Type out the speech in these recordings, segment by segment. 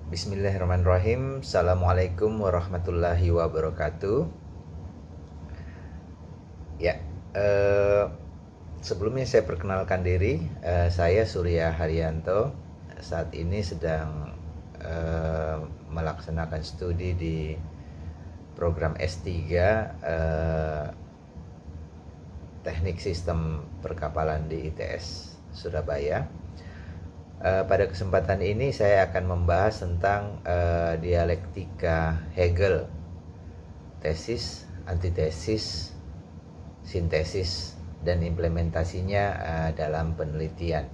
Bismillahirrahmanirrahim. Assalamualaikum warahmatullahi wabarakatuh. Ya, sebelumnya saya perkenalkan diri. Saya Surya Haryanto. Saat ini sedang melaksanakan studi di program S3 Teknik Sistem Perkapalan di ITS Surabaya. Pada kesempatan ini saya akan membahas tentang dialektika Hegel, tesis, antitesis, sintesis, dan implementasinya dalam penelitian.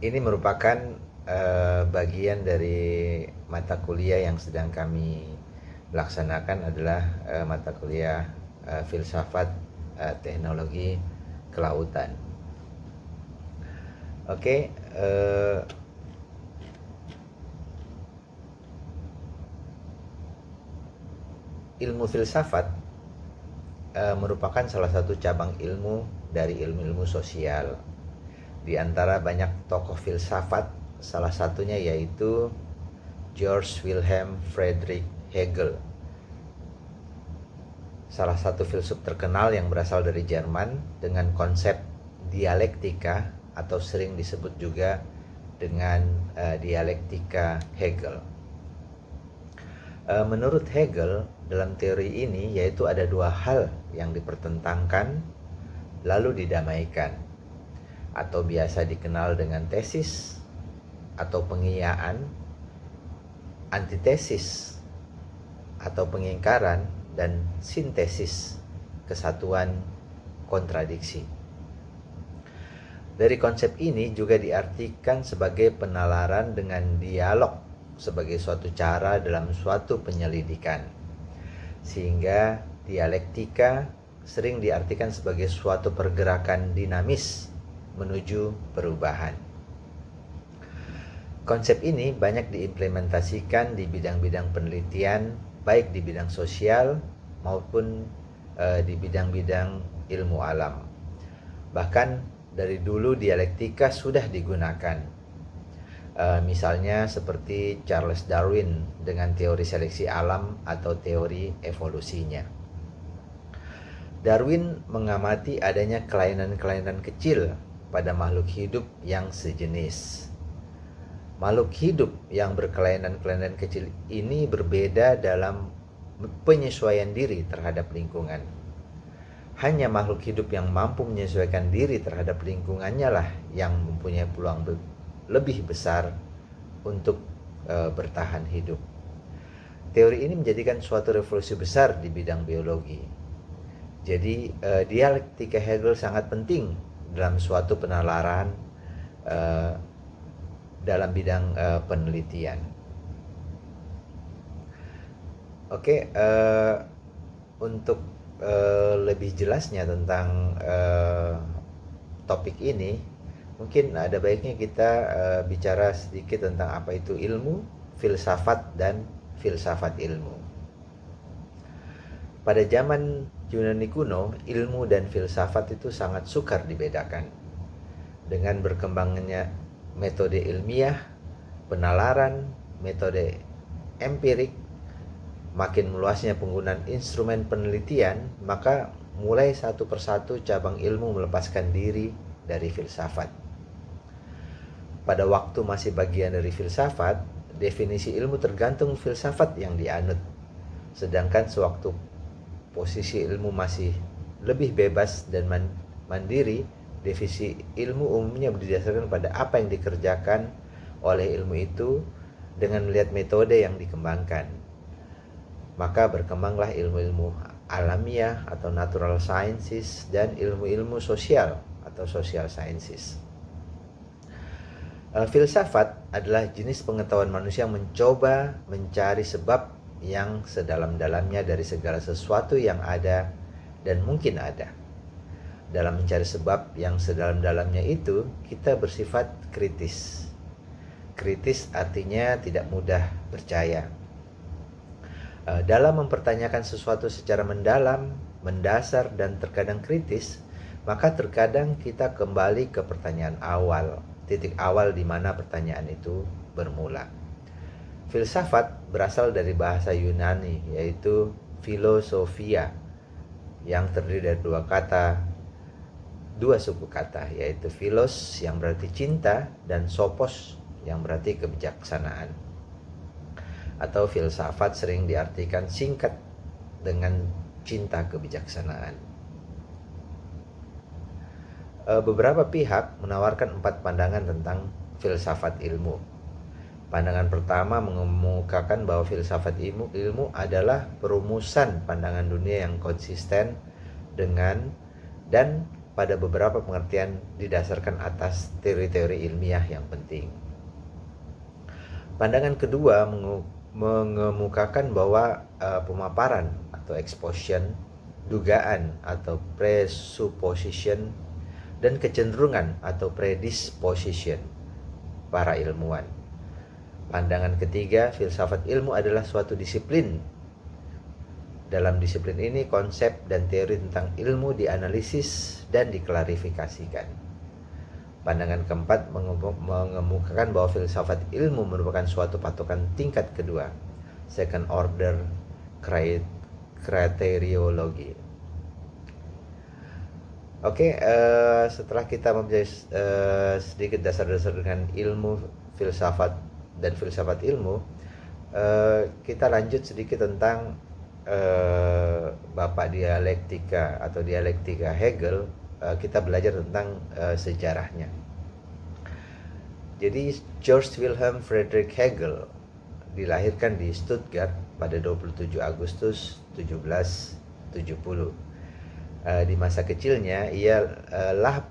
Ini merupakan bagian dari mata kuliah yang sedang kami laksanakan adalah mata kuliah filsafat teknologi kelautan. Oke, ilmu filsafat merupakan salah satu cabang ilmu dari ilmu-ilmu sosial. Di antara banyak tokoh filsafat, salah satunya yaitu George Wilhelm Friedrich Hegel, salah satu filsuf terkenal yang berasal dari Jerman dengan konsep dialektika atau sering disebut juga dengan dialektika Hegel. Menurut Hegel, dalam teori ini yaitu ada dua hal yang dipertentangkan lalu didamaikan, atau biasa dikenal dengan tesis atau pengiyaan, antitesis atau pengingkaran, dan sintesis, kesatuan kontradiksi. Dari konsep ini juga diartikan sebagai penalaran dengan dialog sebagai suatu cara dalam suatu penyelidikan. Sehingga dialektika sering diartikan sebagai suatu pergerakan dinamis menuju perubahan. Konsep ini banyak diimplementasikan di bidang-bidang penelitian, baik di bidang sosial maupun di bidang-bidang ilmu alam. Bahkan dari dulu dialektika sudah digunakan. Misalnya seperti Charles Darwin dengan teori seleksi alam atau teori evolusinya. Darwin mengamati adanya kelainan-kelainan kecil pada makhluk hidup yang sejenis. Makhluk hidup yang berkelainan-kelainan kecil ini berbeda dalam penyesuaian diri terhadap lingkungan. Hanya makhluk hidup yang mampu menyesuaikan diri terhadap lingkungannya lah yang mempunyai peluang lebih besar untuk bertahan hidup. Teori ini menjadikan suatu revolusi besar di bidang biologi. Jadi dialektika Hegel sangat penting dalam suatu penalaran dalam bidang penelitian. Oke, untuk lebih jelasnya tentang topik ini, mungkin ada baiknya kita bicara sedikit tentang apa itu ilmu, filsafat, dan filsafat ilmu. Pada zaman Yunani kuno, ilmu dan filsafat itu sangat sukar dibedakan. Dengan berkembangnya metode ilmiah, penalaran, metode empirik, makin meluasnya penggunaan instrumen penelitian, maka mulai satu persatu cabang ilmu melepaskan diri dari filsafat. Pada waktu masih bagian dari filsafat, definisi ilmu tergantung filsafat yang dianut. Sedangkan sewaktu posisi ilmu masih lebih bebas dan mandiri, definisi ilmu umumnya berdasarkan pada apa yang dikerjakan oleh ilmu itu dengan melihat metode yang dikembangkan. Maka berkembanglah ilmu-ilmu alamiah atau natural sciences dan ilmu-ilmu sosial atau social sciences. Filsafat adalah jenis pengetahuan manusia yang mencoba mencari sebab yang sedalam-dalamnya dari segala sesuatu yang ada dan mungkin ada. Dalam mencari sebab yang sedalam-dalamnya itu, kita bersifat kritis. Kritis artinya tidak mudah percaya. Dalam mempertanyakan sesuatu secara mendalam, mendasar, dan terkadang kritis, maka terkadang kita kembali ke pertanyaan awal. titik awal di mana pertanyaan itu bermula. Filsafat berasal dari bahasa Yunani, yaitu philosophia, yang terdiri dari dua suku kata, yaitu philos yang berarti cinta dan sophos yang berarti kebijaksanaan. Atau filsafat sering diartikan singkat dengan cinta kebijaksanaan. Beberapa pihak menawarkan 4 pandangan tentang filsafat ilmu. Pandangan pertama mengemukakan bahwa filsafat ilmu adalah perumusan pandangan dunia yang konsisten dengan dan pada beberapa pengertian didasarkan atas teori-teori ilmiah yang penting. Pandangan kedua mengemukakan bahwa pemaparan atau exposition, dugaan atau presupposition, dan kecenderungan atau predisposition para ilmuwan. Pandangan ketiga, filsafat ilmu adalah suatu disiplin. Dalam disiplin ini, konsep dan teori tentang ilmu dianalisis dan diklarifikasikan. Pandangan keempat mengemukakan bahwa filsafat ilmu merupakan suatu patokan tingkat kedua, second order kriteriologi. Oke, setelah kita mempelajari sedikit dasar-dasar dengan ilmu filsafat dan filsafat ilmu, kita lanjut sedikit tentang Bapak dialektika atau dialektika Hegel. Kita belajar tentang sejarahnya. Jadi George Wilhelm Friedrich Hegel dilahirkan di Stuttgart pada 27 Agustus 1770. Di masa kecilnya ia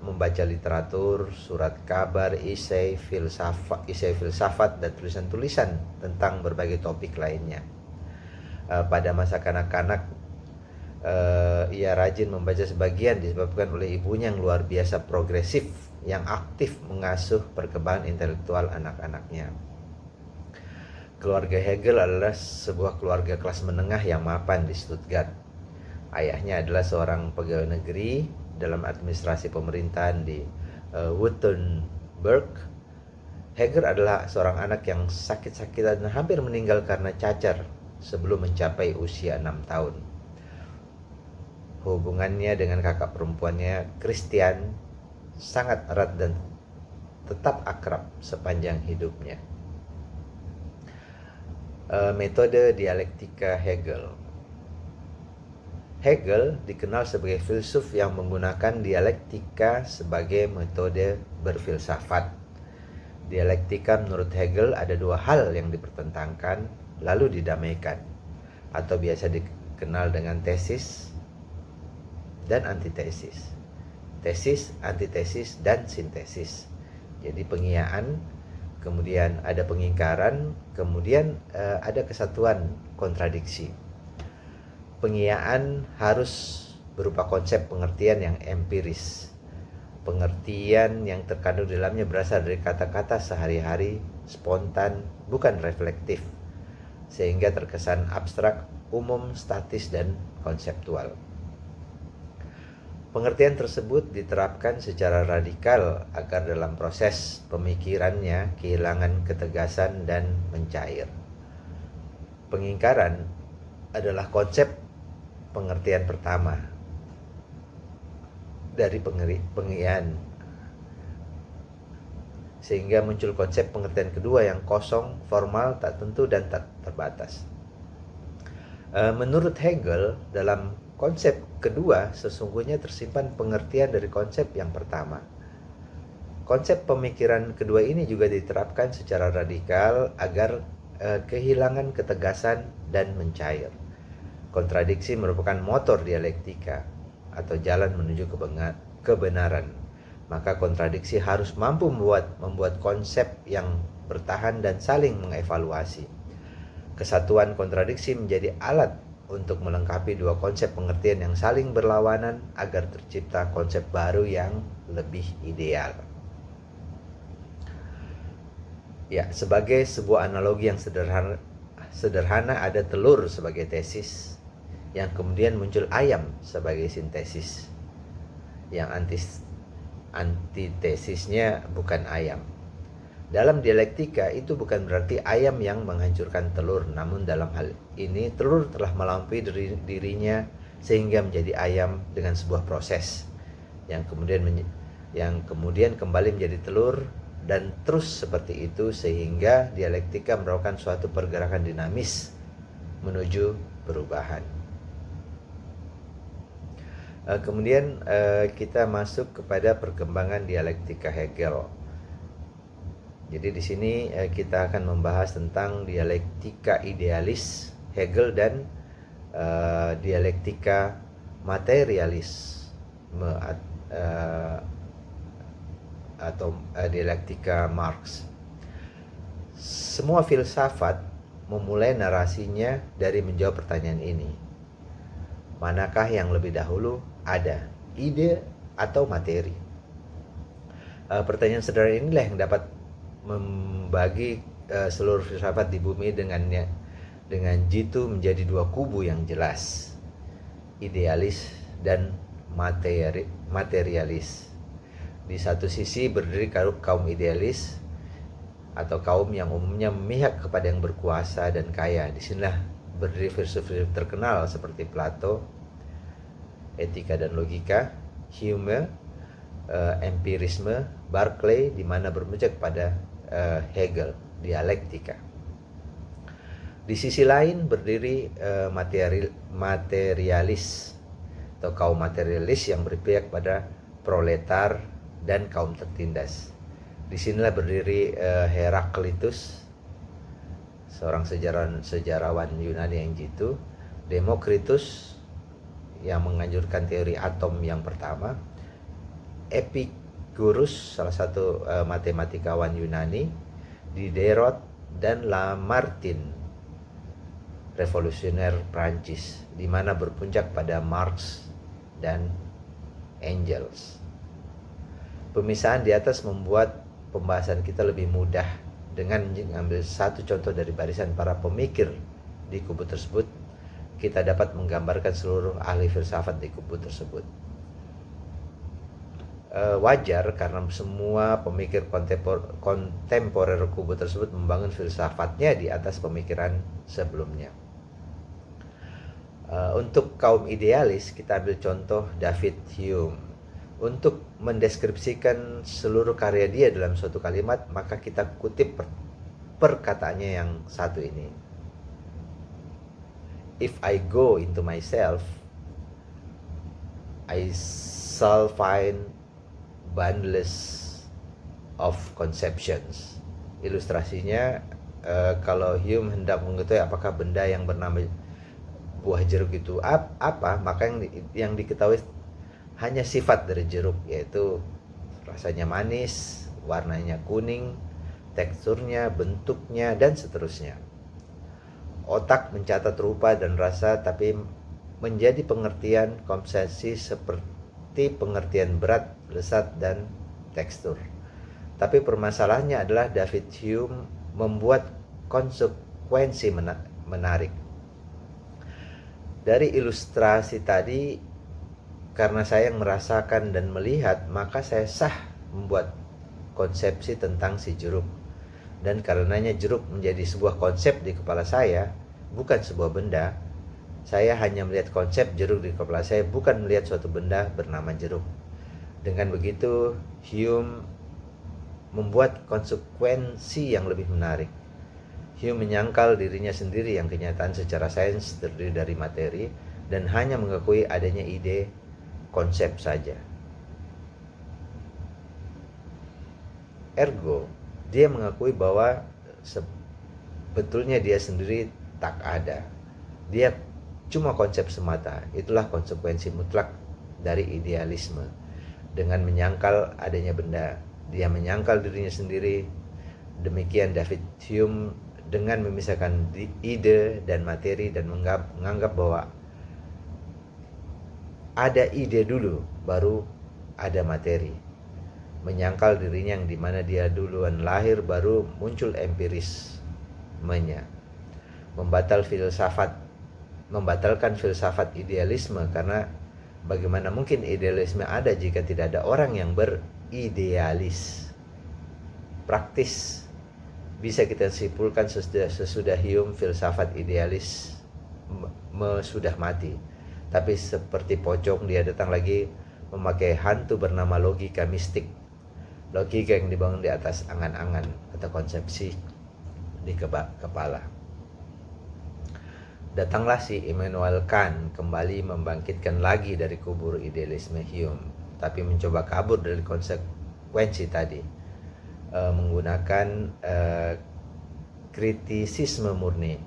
membaca literatur, surat kabar, esai filsafat dan tulisan-tulisan tentang berbagai topik lainnya. Pada masa kanak-kanak ia rajin membaca sebagian disebabkan oleh ibunya yang luar biasa progresif yang aktif mengasuh perkembangan intelektual anak-anaknya. Keluarga Hegel adalah sebuah keluarga kelas menengah yang mapan di Stuttgart. Ayahnya adalah seorang pegawai negeri dalam administrasi pemerintahan di Württemberg. Hegel adalah seorang anak yang sakit-sakitan dan hampir meninggal karena cacar sebelum mencapai usia 6 tahun. Hubungannya dengan kakak perempuannya, Christian, sangat erat dan tetap akrab sepanjang hidupnya. Metode dialektika Hegel. Hegel dikenal sebagai filsuf yang menggunakan dialektika sebagai metode berfilsafat. Dialektika menurut Hegel ada 2 hal yang dipertentangkan lalu didamaikan, atau biasa dikenal dengan tesis dan antitesis. Tesis, antitesis, dan sintesis. Jadi pengiyahan, kemudian ada pengingkaran, kemudian ada kesatuan kontradiksi. Pengiyahan harus berupa konsep pengertian yang empiris. Pengertian yang terkandung di dalamnya berasal dari kata-kata sehari-hari, spontan, bukan reflektif, sehingga terkesan abstrak, umum, statis, dan konseptual. Pengertian tersebut diterapkan secara radikal agar dalam proses pemikirannya kehilangan ketegasan dan mencair. Pengingkaran adalah konsep pengertian pertama dari pengiyahan, sehingga muncul konsep pengertian kedua yang kosong, formal, tak tentu, dan tak terbatas. Menurut Hegel, dalam konsep kedua sesungguhnya tersimpan pengertian dari konsep yang pertama. Konsep pemikiran kedua ini juga diterapkan secara radikal agar kehilangan ketegasan dan mencair. Kontradiksi merupakan motor dialektika atau jalan menuju kebenaran. Maka kontradiksi harus mampu membuat konsep yang bertahan dan saling mengevaluasi. Kesatuan kontradiksi menjadi alat untuk melengkapi 2 konsep pengertian yang saling berlawanan agar tercipta konsep baru yang lebih ideal. Ya, sebagai sebuah analogi yang sederhana ada telur sebagai tesis, yang kemudian muncul ayam sebagai sintesis. Yang antitesisnya bukan ayam. Dalam dialektika itu bukan berarti ayam yang menghancurkan telur, namun dalam hal ini telur telah melampaui dirinya sehingga menjadi ayam dengan sebuah proses yang kemudian kembali menjadi telur, dan terus seperti itu sehingga dialektika merupakan suatu pergerakan dinamis menuju perubahan. Kemudian kita masuk kepada perkembangan dialektika Hegel. Jadi di sini kita akan membahas tentang dialektika idealis Hegel dan dialektika materialisme atau dialektika Marx. Semua filsafat memulai narasinya dari menjawab pertanyaan ini. Manakah yang lebih dahulu ada, ide atau materi? Pertanyaan sederhana inilah yang dapat membagi seluruh filsafat di bumi dengan jitu menjadi dua kubu yang jelas, idealis dan materialis. Di satu sisi berdiri kaum idealis atau kaum yang umumnya memihak kepada yang berkuasa dan kaya. Disinilah berdiri filsuf terkenal seperti Plato, etika dan logika, Hume, empirisme, Berkeley, di mana berpijak pada Hegel, dialektika. Di sisi lain berdiri materialis atau kaum materialis yang berpihak pada proletar dan kaum tertindas. Di sinilah berdiri Heraklitus, seorang sejarawan Yunani yang jitu, Demokritus yang menganjurkan teori atom yang pertama, Epicurus, salah satu matematikawan Yunani, Diderot, dan Lamartine, revolusioner Prancis, di mana berpuncak pada Marx dan Engels. Pemisahan di atas membuat pembahasan kita lebih mudah dengan mengambil satu contoh dari barisan para pemikir di kubu tersebut. Kita dapat menggambarkan seluruh ahli filsafat di kubu tersebut. Wajar karena semua pemikir kontemporer kubu tersebut membangun filsafatnya di atas pemikiran sebelumnya. Untuk kaum idealis, kita ambil contoh David Hume. Untuk mendeskripsikan seluruh karya dia dalam suatu kalimat, maka kita kutip perkataannya yang satu ini. If I go into myself, I shall find boundless of conceptions. Ilustrasinya, kalau Hume hendak mengetahui apakah benda yang bernama buah jeruk itu apa, maka yang diketahui hanya sifat dari jeruk, yaitu rasanya manis, warnanya kuning, teksturnya, bentuknya, dan seterusnya. Otak mencatat rupa dan rasa, tapi menjadi pengertian konsepsi seperti pengertian berat, lesat, dan tekstur. Tapi permasalahannya adalah David Hume membuat konsekuensi menarik. Dari ilustrasi tadi, karena saya yang merasakan dan melihat, maka saya sah membuat konsepsi tentang si jeruk. Dan karenanya jeruk menjadi sebuah konsep di kepala saya, bukan sebuah benda. Saya hanya melihat konsep jeruk di kepala saya, bukan melihat suatu benda bernama jeruk. Dengan begitu, Hume membuat konsekuensi yang lebih menarik. Hume menyangkal dirinya sendiri yang kenyataan secara sains terdiri dari materi, dan hanya mengakui adanya ide konsep saja. Ergo, dia mengakui bahwa sebetulnya dia sendiri tak ada. Dia cuma konsep semata. Itulah konsekuensi mutlak dari idealisme. Dengan menyangkal adanya benda, dia menyangkal dirinya sendiri. Demikian David Hume dengan memisahkan ide dan materi dan menganggap bahwa ada ide dulu, baru ada materi. Menyangkal dirinya yang dimana dia duluan lahir, baru muncul empirismenya. Membatalkan filsafat idealisme, karena bagaimana mungkin idealisme ada jika tidak ada orang yang idealis. Praktis bisa kita simpulkan sesudah Hume filsafat idealis sudah mati. Tapi seperti pocong dia datang lagi memakai hantu bernama logika mistik. Logika yang dibangun di atas angan-angan atau konsepsi di kepala. Datanglah si Immanuel Kant kembali membangkitkan lagi dari kubur idealisme Hume, tapi mencoba kabur dari konsekuensi tadi, menggunakan kritisisme murni.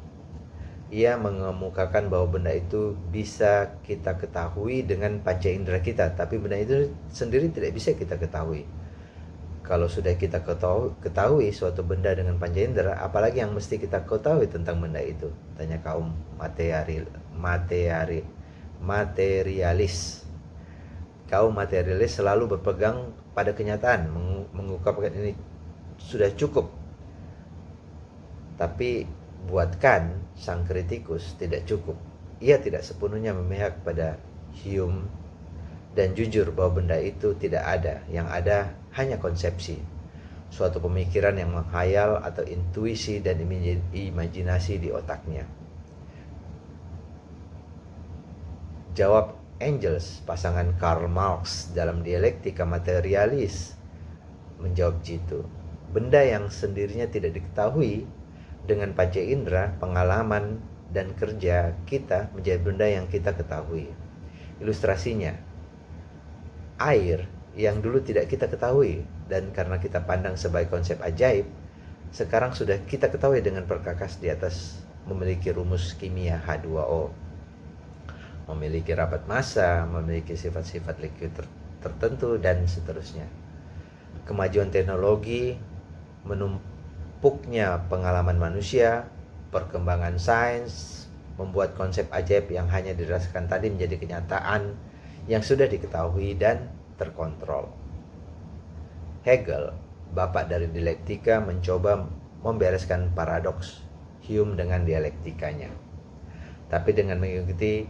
Ia mengemukakan bahwa benda itu bisa kita ketahui dengan panca indera kita, tapi benda itu sendiri tidak bisa kita ketahui. Kalau sudah kita ketahui suatu benda dengan panca indera, apalagi yang mesti kita ketahui tentang benda itu? Tanya kaum materialis. Kaum materialis selalu berpegang pada kenyataan, mengungkapkan ini sudah cukup. Tapi buat Kant, sang kritikus, tidak cukup. Ia tidak sepenuhnya memihak pada Hume dan jujur bahwa benda itu tidak ada. Yang ada hanya konsepsi, suatu pemikiran yang menghayal atau intuisi dan imajinasi di otaknya. Jawab Engels, pasangan Karl Marx dalam dialektika materialis, menjawab jitu. Benda yang sendirinya tidak diketahui dengan panca indera, pengalaman, dan kerja kita menjadi benda yang kita ketahui. Ilustrasinya, air yang dulu tidak kita ketahui dan karena kita pandang sebagai konsep ajaib, sekarang sudah kita ketahui dengan perkakas di atas memiliki rumus kimia H2O, memiliki rapat massa, memiliki sifat-sifat liquid tertentu, dan seterusnya. Kemajuan teknologi, menumpuknya pengalaman manusia, perkembangan sains membuat konsep ajaib yang hanya dirasakan tadi menjadi kenyataan yang sudah diketahui dan terkontrol. Hegel, bapak dari dialektika, mencoba membereskan paradoks Hume dengan dialektikanya. Tapi dengan mengikuti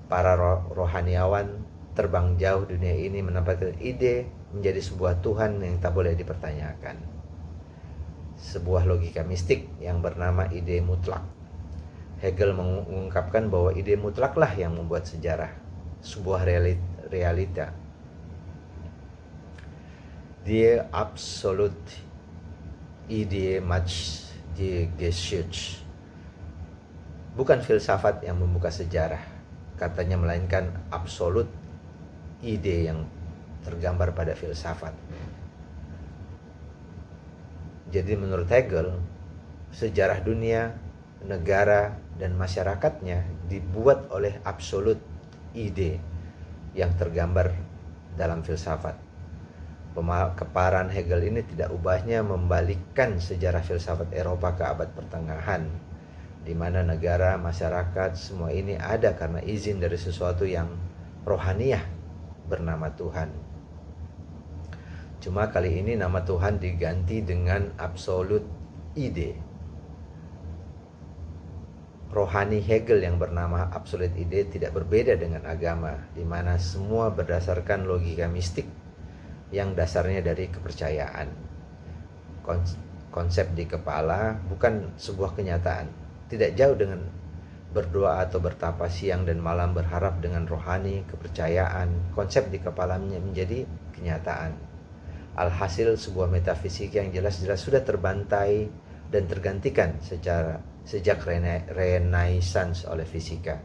para rohaniawan terbang jauh dunia ini, menempatkan ide menjadi sebuah Tuhan yang tak boleh dipertanyakan. Sebuah logika mistik yang bernama ide mutlak. Hegel mengungkapkan bahwa ide mutlaklah yang membuat sejarah, sebuah realita. Die absolute Idee macht die Geschichte. Bukan filsafat yang membuka sejarah, katanya, melainkan absolut ide yang tergambar pada filsafat. Jadi menurut Hegel, sejarah dunia, negara, dan masyarakatnya dibuat oleh absolut ide yang tergambar dalam filsafat. Keparan Hegel ini tidak ubahnya membalikkan sejarah filsafat Eropa ke abad pertengahan, di mana negara, masyarakat, semua ini ada karena izin dari sesuatu yang rohaniah bernama Tuhan. Cuma kali ini nama Tuhan diganti dengan absolute ide. Rohani Hegel yang bernama absolute ide tidak berbeda dengan agama, di mana semua berdasarkan logika mistik yang dasarnya dari kepercayaan. Konsep di kepala bukan sebuah kenyataan. Tidak jauh dengan berdoa atau bertapa siang dan malam berharap dengan rohani, kepercayaan. Konsep di kepalanya menjadi kenyataan. Alhasil sebuah metafisika yang jelas-jelas sudah terbantai dan tergantikan sejak Renaissance oleh fisika.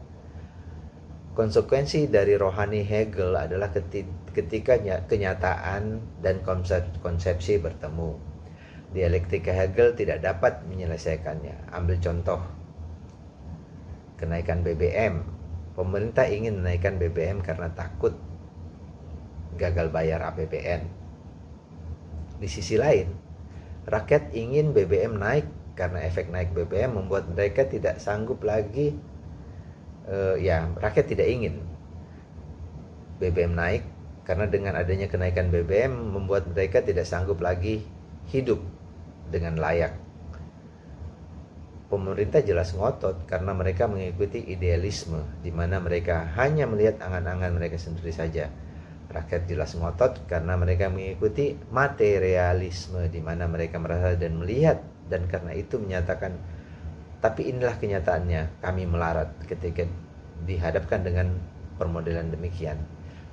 Konsekuensi dari rohani Hegel adalah ketika kenyataan dan konsepsi bertemu. Dialektika Hegel tidak dapat menyelesaikannya. Ambil contoh, kenaikan BBM. Pemerintah ingin menaikkan BBM karena takut gagal bayar APBN. Di sisi lain, rakyat ingin BBM naik karena efek naik BBM membuat mereka tidak sanggup lagi. Rakyat tidak ingin BBM naik karena dengan adanya kenaikan BBM membuat mereka tidak sanggup lagi hidup dengan layak. Pemerintah jelas ngotot karena mereka mengikuti idealisme, di mana mereka hanya melihat angan-angan mereka sendiri saja. Rakyat jelas ngotot karena mereka mengikuti materialisme, di mana mereka merasa dan melihat, dan karena itu menyatakan, tapi inilah kenyataannya, kami melarat. Ketika dihadapkan dengan permodelan demikian,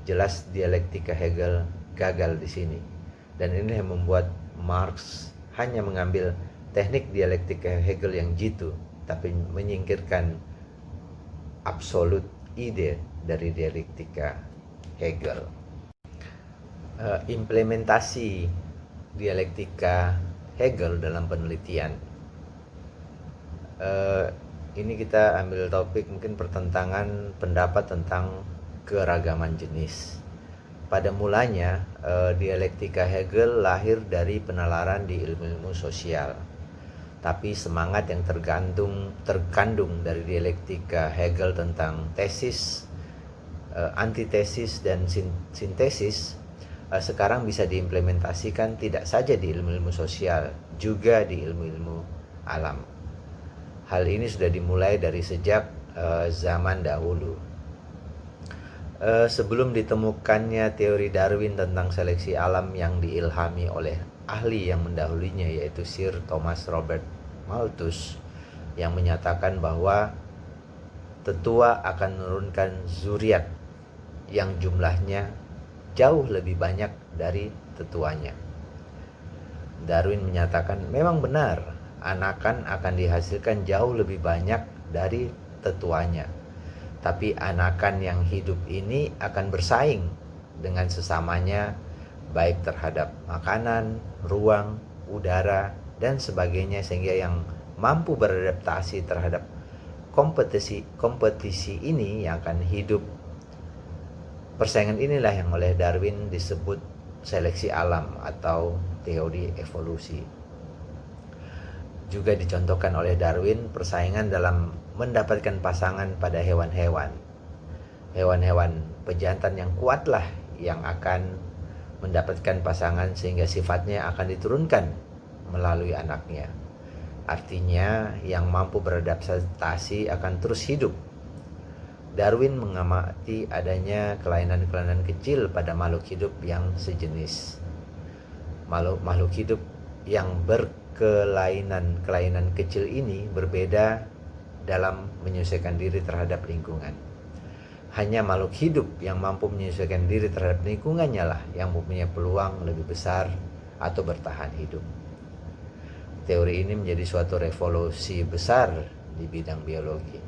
jelas dialektika Hegel gagal di sini. Dan ini yang membuat Marx hanya mengambil teknik dialektika Hegel yang jitu, tapi menyingkirkan absolut ide dari dialektika Hegel. Implementasi dialektika Hegel dalam penelitian. Ini kita ambil topik mungkin pertentangan pendapat tentang keragaman jenis. Pada mulanya dialektika Hegel lahir dari penalaran di ilmu-ilmu sosial. Tapi semangat yang terkandung dari dialektika Hegel tentang tesis, antitesis dan sintesis sekarang bisa diimplementasikan tidak saja di ilmu-ilmu sosial, juga di ilmu-ilmu alam. Hal ini sudah dimulai dari sejak zaman dahulu. Sebelum ditemukannya teori Darwin tentang seleksi alam yang diilhami oleh ahli yang mendahulunya, yaitu Sir Thomas Robert Malthus, yang menyatakan bahwa tetua akan menurunkan zuriat yang jumlahnya jauh lebih banyak dari tetuanya. Darwin menyatakan memang benar, anakan akan dihasilkan jauh lebih banyak dari tetuanya. Tapi anakan yang hidup ini akan bersaing dengan sesamanya, baik terhadap makanan, ruang, udara, dan sebagainya, sehingga yang mampu beradaptasi terhadap kompetisi ini yang akan hidup. Persaingan inilah yang oleh Darwin disebut seleksi alam atau teori evolusi. Juga dicontohkan oleh Darwin persaingan dalam mendapatkan pasangan pada hewan-hewan. Hewan-hewan pejantan yang kuatlah yang akan mendapatkan pasangan, sehingga sifatnya akan diturunkan melalui anaknya. Artinya yang mampu beradaptasi akan terus hidup. Darwin mengamati adanya kelainan-kelainan kecil pada makhluk hidup yang sejenis. Makhluk hidup yang berkelainan kecil ini berbeda dalam menyesuaikan diri terhadap lingkungan. Hanya makhluk hidup yang mampu menyesuaikan diri terhadap lingkungannya lah yang mempunyai peluang lebih besar atau bertahan hidup. Teori ini menjadi suatu revolusi besar di bidang biologi.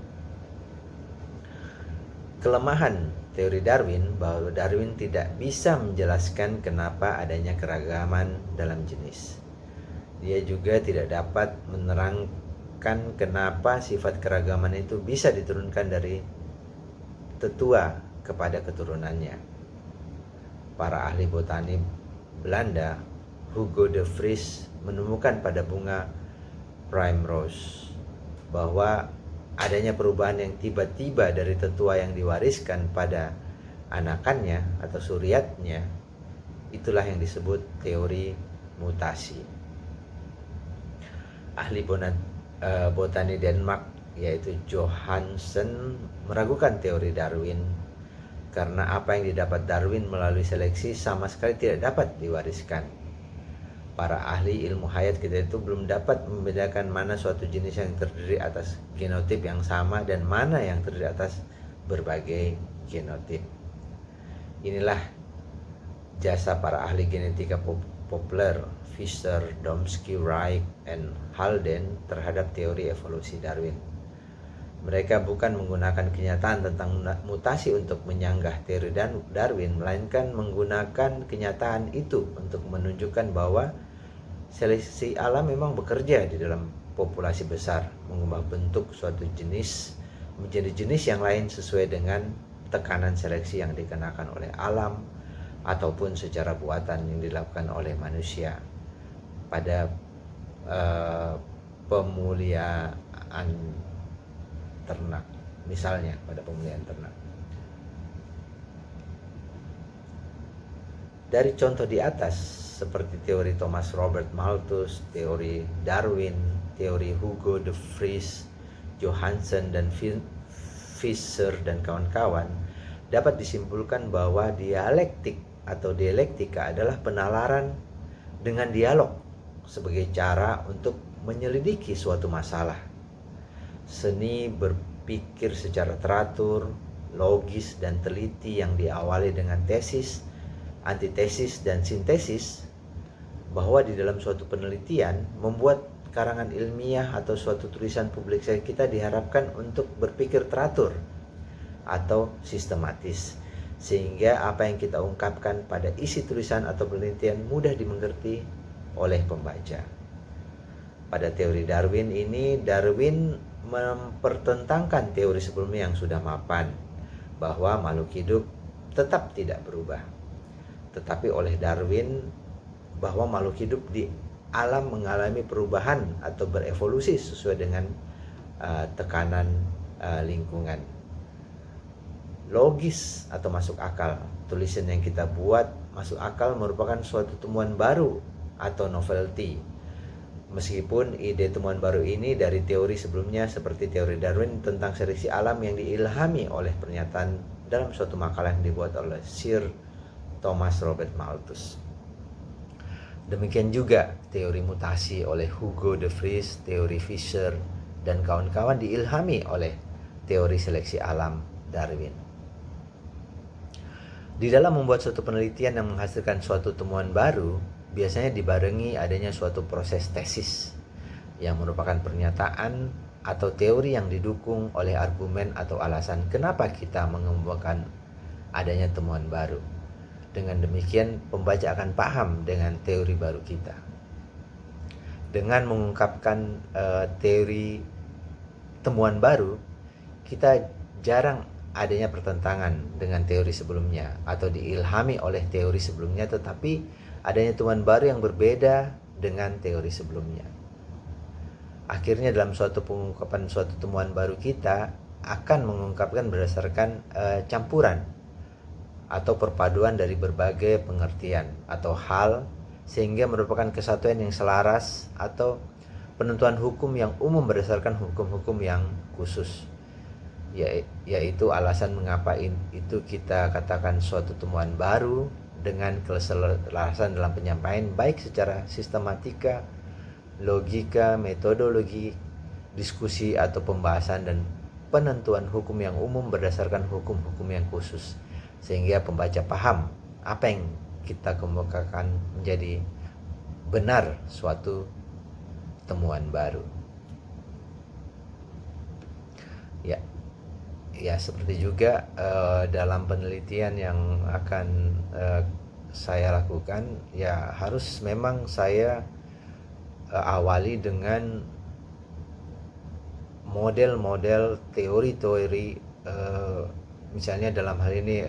Kelemahan teori Darwin bahwa Darwin tidak bisa menjelaskan kenapa adanya keragaman dalam jenis. Dia juga tidak dapat menerangkan kenapa sifat keragaman itu bisa diturunkan dari tetua kepada keturunannya. Para ahli botani Belanda, Hugo de Vries, menemukan pada bunga primrose bahwa adanya perubahan yang tiba-tiba dari tetua yang diwariskan pada anakannya atau suriatnya. Itulah yang disebut teori mutasi. Ahli botani Denmark yaitu Johansen meragukan teori Darwin karena apa yang didapat Darwin melalui seleksi sama sekali tidak dapat diwariskan. Para ahli ilmu hayat kita itu belum dapat membedakan mana suatu jenis yang terdiri atas genotip yang sama dan mana yang terdiri atas berbagai genotip. Inilah jasa para ahli genetika populer Fisher, Domsky, Reich, dan Halden terhadap teori evolusi Darwin. Mereka bukan menggunakan kenyataan tentang mutasi untuk menyanggah teori Darwin, melainkan menggunakan kenyataan itu untuk menunjukkan bahwa seleksi alam memang bekerja di dalam populasi besar, mengubah bentuk suatu jenis menjadi jenis yang lain sesuai dengan tekanan seleksi yang dikenakan oleh alam ataupun secara buatan yang dilakukan oleh manusia pada pemuliaan ternak, misalnya pada pemuliaan ternak. Dari contoh di atas, seperti teori Thomas Robert Malthus, teori Darwin, teori Hugo de Vries, Johansen dan Fisher dan kawan-kawan, dapat disimpulkan bahwa dialektik atau dialektika adalah penalaran dengan dialog sebagai cara untuk menyelidiki suatu masalah. Seni berpikir secara teratur, logis, dan teliti yang diawali dengan tesis, antitesis, dan sintesis, bahwa di dalam suatu penelitian membuat karangan ilmiah atau suatu tulisan publikasi kita diharapkan untuk berpikir teratur atau sistematis, sehingga apa yang kita ungkapkan pada isi tulisan atau penelitian mudah dimengerti oleh pembaca. Pada teori Darwin ini, Darwin mempertentangkan teori sebelumnya yang sudah mapan, bahwa makhluk hidup tetap tidak berubah. Tetapi oleh Darwin, bahwa makhluk hidup di alam mengalami perubahan atau berevolusi sesuai dengan tekanan lingkungan. Logis atau masuk akal, tulisan yang kita buat masuk akal merupakan suatu temuan baru atau novelty. Meskipun ide temuan baru ini dari teori sebelumnya seperti teori Darwin tentang seleksi alam yang diilhami oleh pernyataan dalam suatu makalah yang dibuat oleh Sir Thomas Robert Malthus. Demikian juga teori mutasi oleh Hugo de Vries, teori Fisher, dan kawan-kawan diilhami oleh teori seleksi alam Darwin. Di dalam membuat suatu penelitian yang menghasilkan suatu temuan baru, biasanya dibarengi adanya suatu proses tesis yang merupakan pernyataan atau teori yang didukung oleh argumen atau alasan kenapa kita mengembangkan adanya temuan baru. Dengan demikian, pembaca akan paham dengan teori baru kita. Dengan mengungkapkan teori temuan baru, kita jarang adanya pertentangan dengan teori sebelumnya atau diilhami oleh teori sebelumnya, tetapi adanya temuan baru yang berbeda dengan teori sebelumnya. Akhirnya dalam suatu pengungkapan suatu temuan baru, kita akan mengungkapkan berdasarkan campuran atau perpaduan dari berbagai pengertian atau hal, sehingga merupakan kesatuan yang selaras atau penentuan hukum yang umum berdasarkan hukum-hukum yang khusus, yaitu alasan mengapa itu kita katakan suatu temuan baru dengan keselarasan dalam penyampaian baik secara sistematika, logika, metodologi, diskusi atau pembahasan, dan penentuan hukum yang umum berdasarkan hukum-hukum yang khusus, sehingga pembaca paham apa yang kita kemukakan menjadi benar suatu temuan baru. Ya seperti juga dalam penelitian yang akan saya lakukan, ya harus memang saya awali dengan model-model teori-teori, misalnya dalam hal ini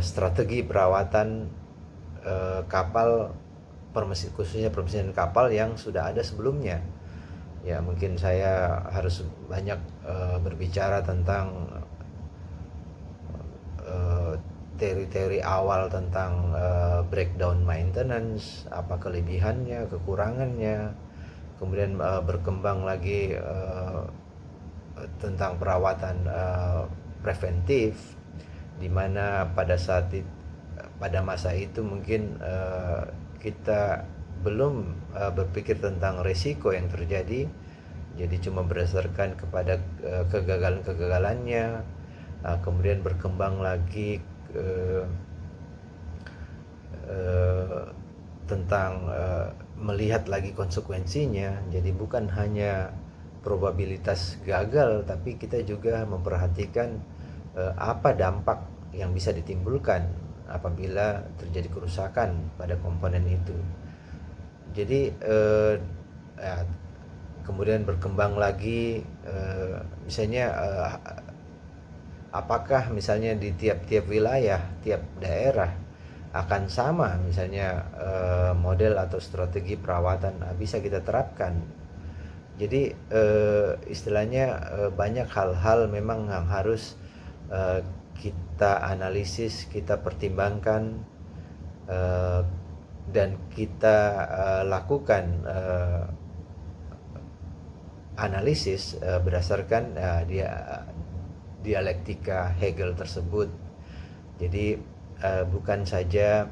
strategi perawatan kapal, khususnya permesinan kapal yang sudah ada sebelumnya. Ya mungkin saya harus banyak berbicara tentang teori-teori awal tentang breakdown maintenance, apa kelebihannya, kekurangannya, kemudian berkembang lagi tentang perawatan preventif, di mana pada masa itu mungkin kita belum berpikir tentang resiko yang terjadi, jadi cuma berdasarkan kepada kegagalan-kegagalannya. Kemudian berkembang lagi tentang melihat lagi konsekuensinya, jadi bukan hanya probabilitas gagal, tapi kita juga memperhatikan apa dampak yang bisa ditimbulkan apabila terjadi kerusakan pada komponen itu. Jadi kemudian berkembang lagi misalnya apakah misalnya di tiap-tiap wilayah, tiap daerah akan sama misalnya model atau strategi perawatan bisa kita terapkan. Jadi istilahnya banyak hal-hal memang yang harus kita analisis, kita pertimbangkan, dan kita lakukan analisis berdasarkan dialektika Hegel tersebut. Jadi bukan saja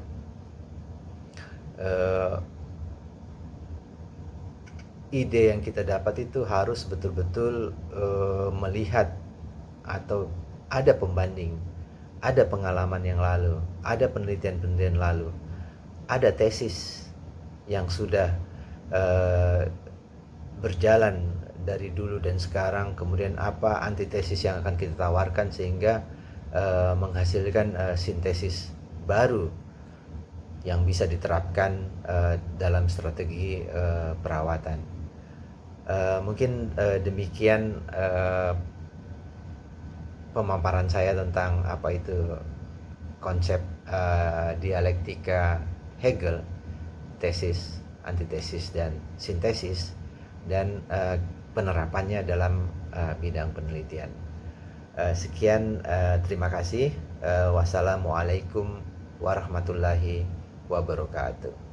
ide yang kita dapat itu harus betul-betul melihat atau ada pembanding, ada pengalaman yang lalu, ada penelitian-penelitian lalu, ada tesis yang sudah berjalan dari dulu dan sekarang, kemudian apa antitesis yang akan kita tawarkan sehingga menghasilkan sintesis baru yang bisa diterapkan dalam strategi perawatan. Mungkin demikian pemaparan saya tentang apa itu konsep dialektika Hegel, tesis, antitesis, dan sintesis, dan penerapannya dalam bidang penelitian. Sekian, terima kasih. Wassalamualaikum warahmatullahi wabarakatuh.